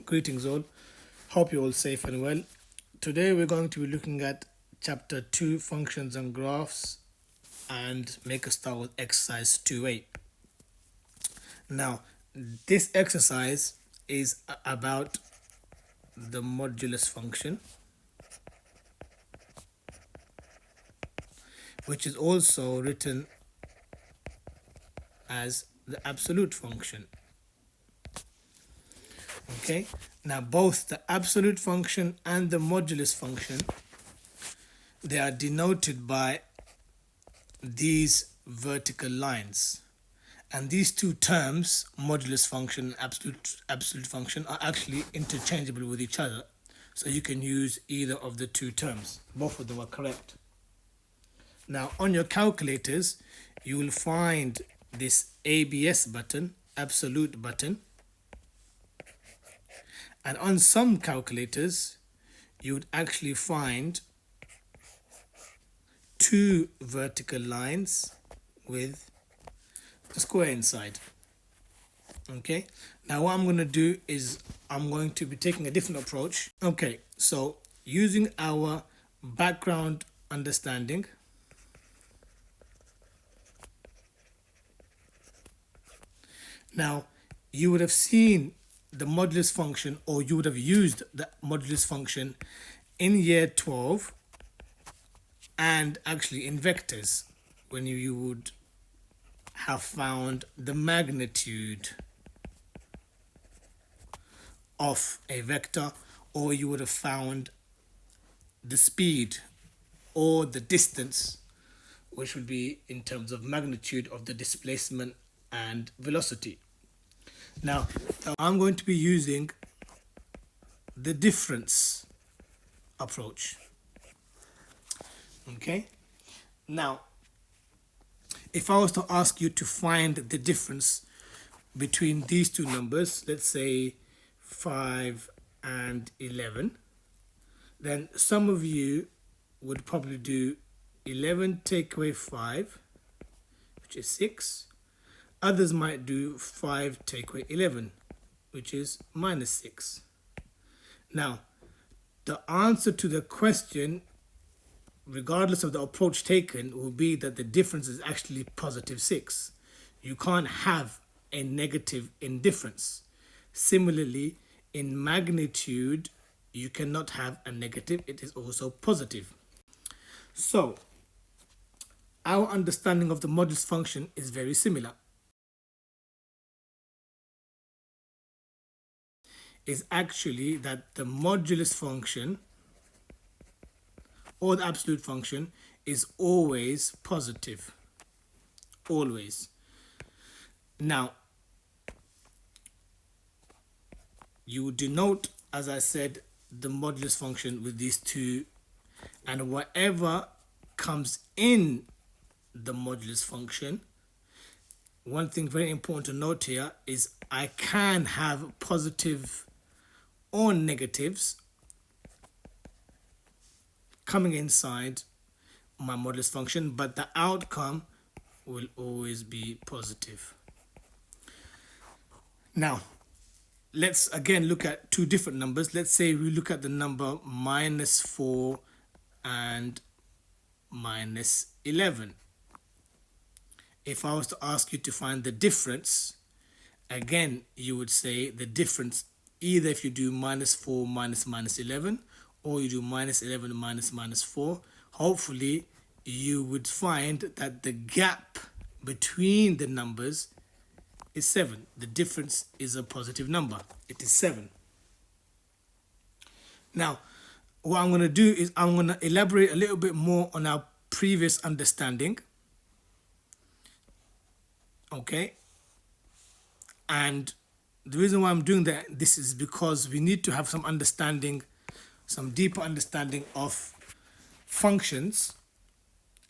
Greetings all, hope you're all safe and well. Today we're going to be looking at chapter 2, functions and graphs, and make a start with exercise 2A. Now, this exercise is about the modulus function, which is also written as the absolute function. Okay, now both the absolute function and the modulus function, they are denoted by these vertical lines, and these two terms, modulus function and absolute function, are actually interchangeable with each other, so you can use either of the two terms. Both of them are correct. Now on your calculators you will find this ABS button, absolute button, and on some calculators you would actually find two vertical lines with a square inside. Okay, now what I'm going to do is I'm going to be taking a different approach. Okay, so using our background understanding, now you would have seen the modulus function, or you would have used the modulus function in year 12 and actually in vectors, when you would have found the magnitude of a vector, or you would have found the speed or the distance, which would be in terms of magnitude of the displacement and velocity. Now I'm going to be using the difference approach. Okay, now if I was to ask you to find the difference between these two numbers, let's say 5 and 11, then some of you would probably do 11 take away 5, which is 6. Others might do 5 take away 11, which is minus 6. Now, the answer to the question, regardless of the approach taken, will be that the difference is actually positive 6. You can't have a negative in difference. Similarly, in magnitude, you cannot have a negative, it is also positive. So, our understanding of the modulus function is very similar. Is actually that the modulus function or the absolute function is always positive. Always. Now, you denote, as I said, the modulus function with these two, and whatever comes in the modulus function, one thing very important to note here is I can have positive or negatives coming inside my modulus function, but the outcome will always be positive. Now, let's again look at two different numbers. Let's say we look at the number minus 4 and minus 11. If I was to ask you to find the difference, again, you would say the difference, either if you do minus 4 minus minus 11, or you do minus 11 minus minus 4, hopefully you would find that the gap between the numbers is 7. The difference is a positive number. It is 7. Now, what I'm going to do is I'm going to elaborate a little bit more on our previous understanding. Okay? And the reason why I'm doing this is because we need to have some understanding, some deeper understanding of functions,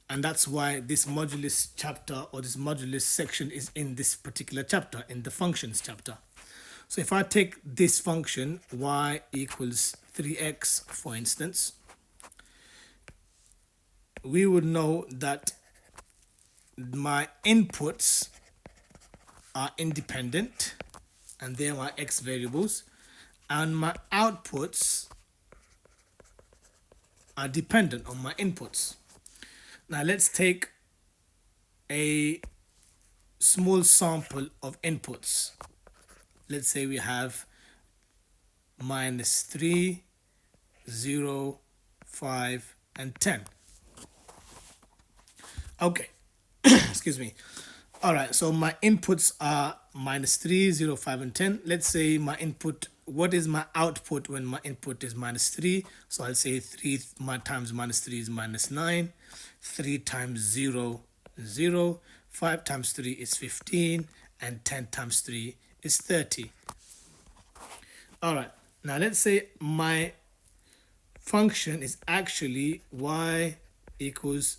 and that's why this modulus chapter or this modulus section is in this particular chapter, in the functions chapter. So if I take this function y equals 3x, for instance, we would know that my inputs are independent and they are my x variables, and my outputs are dependent on my inputs. Now let's take a small sample of inputs. Let's say we have -3, 0, 5, and 10. Okay, excuse me. All right, so my inputs are -3, 0, 5, and 10. Let's say my input, what is my output when my input is -3? So I'll say 3 times -3 is -9. 3 times 0 is 0. 5 times 3 is 15. And 10 times 3 is 30. All right, now let's say my function is actually y equals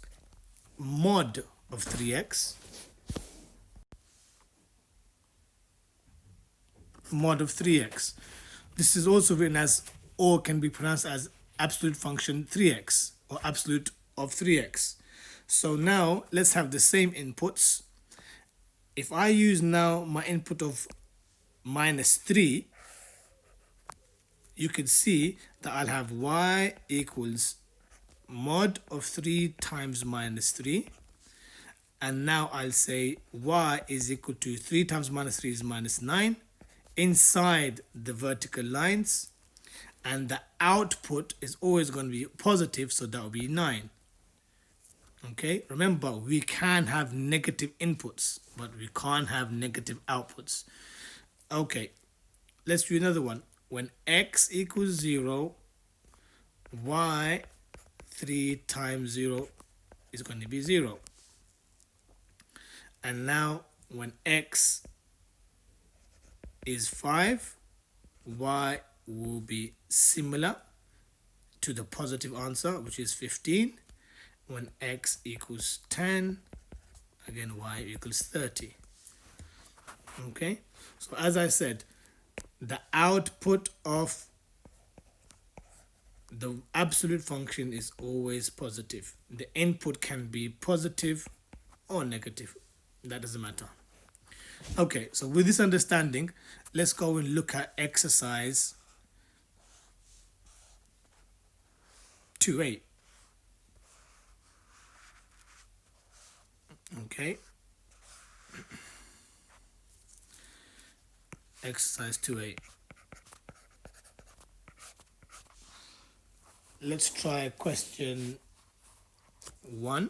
mod of 3x. Mod of 3x. This is also written as, or can be pronounced as absolute function 3x or absolute of 3x. So now let's have the same inputs. If I use now my input of -3, you can see that I'll have y equals mod of 3 times -3. And now I'll say y is equal to 3 times -3 is -9 inside the vertical lines, and the output is always going to be positive, so that will be 9. Okay, remember, we can have negative inputs, but we can't have negative outputs. Okay, let's do another one. When x equals 0, y 3 times 0 is going to be 0. And now when x is 5, y will be similar to the positive answer, which is 15. When x equals 10, again y equals 30. Okay, so as I said, the output of the absolute function is always positive. The input can be positive or negative. That doesn't matter. Okay, so with this understanding, let's go and look at exercise 2A. Okay. Exercise 2A. Let's try question 1.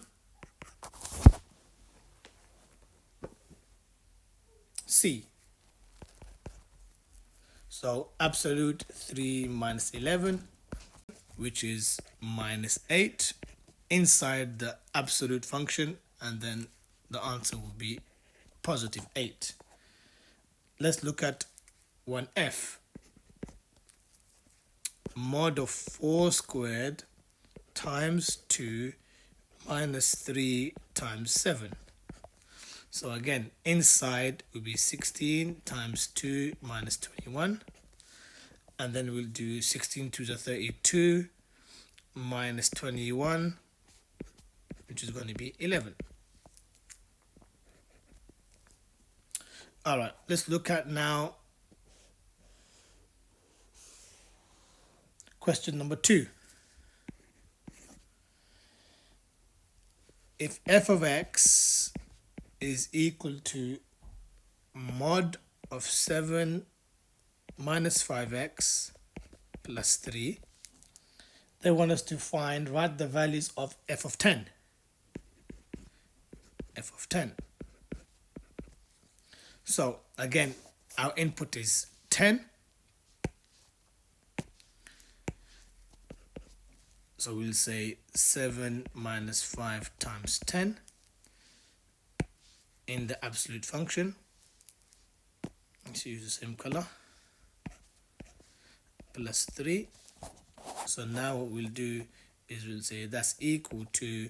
C. So absolute 3 minus 11, which is -8, inside the absolute function, and then the answer will be positive 8. Let's look at 1F. Mod of 4 squared times 2 minus 3 times 7. So again, inside will be 16 times 2 minus 21. And then we'll do 16 to the 32 minus 21, which is going to be 11. All right, let's look at now question number 2. If f of x is equal to mod of 7 minus 5x plus 3, they want us to write the values of f of 10. F of 10. So again, our input is 10. So we'll say 7 minus 5 times 10 in the absolute function. Let's use the same color. Plus 3. So now what we'll do is we'll say that's equal to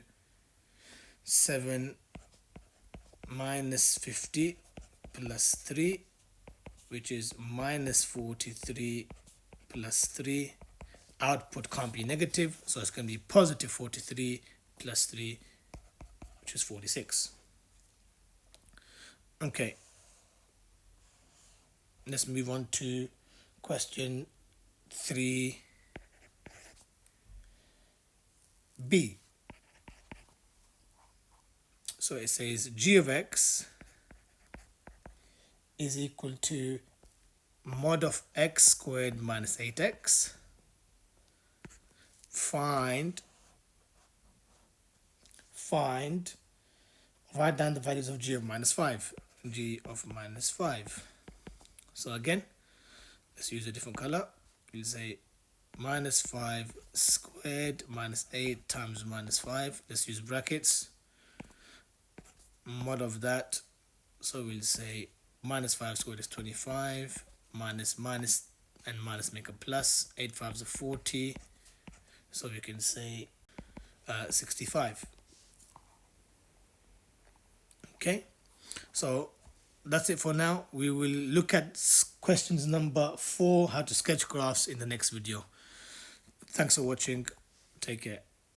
7 minus 50 plus 3, which is minus 43 plus 3. Output can't be negative, so it's going to be positive 43 plus 3, which is 46. Okay, let's move on to question 3b. So it says g of x is equal to mod of x squared minus 8x. Find, write down the values of g of minus 5. G of minus 5. So again, let's use a different color. We'll say minus 5 squared minus 8 times minus 5. Let's use brackets. Mod of that. So we'll say minus 5 squared is 25. Minus and minus make a plus. 8 5s are 40. So we can say 65. Okay. So that's it for now. We will look at questions number 4, how to sketch graphs, in the next video. Thanks for watching. Take care.